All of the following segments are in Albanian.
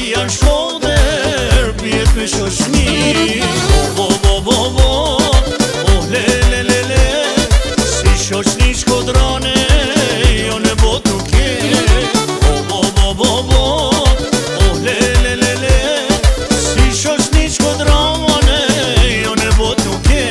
janë shkoder, pjet me shoshni. Bo, bo, bo, bo, oh le, le, le, le, si shoshni shkodrane, jo në bot nuk je. Bo, bo, bo, bo, oh le, le, le, le, si shoshni shkodrane, jo në bot nuk je.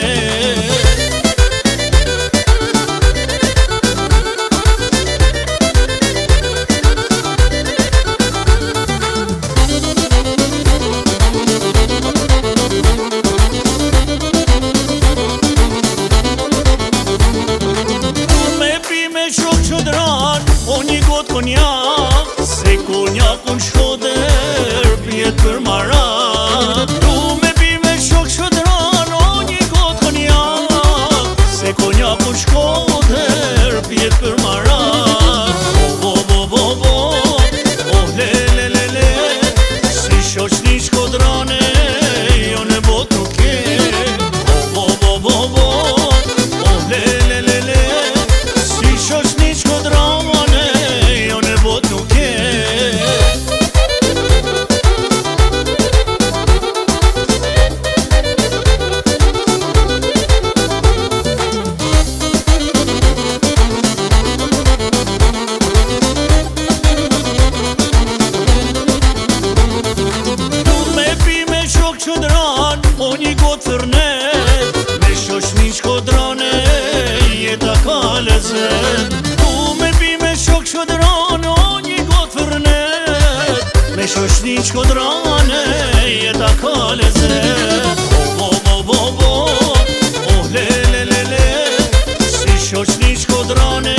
O një gotë konjak, se konjak unë shkoder, pjet për marak. Du me pi me shok shkodran, o një gotë konjak, se konjak unë shkoder, pjet për marak. Bo, bo, bo, bo, oh le, le, le, le, si shoqni shkodrane, jo në bot nuk je. Bo, bo, bo, bo, oh le, le, le, le, si shoqni shkodrane, o një gotë thërnet, me shoshni shkodrane, jeta ka lezet. Tu me pi me shok shkodrane, o një gotë thërnet, me shoshni shkodrane, jeta ka lezet. Bo, bo, bo, bo, oh le, le, le, le, si shoshni shkodrane,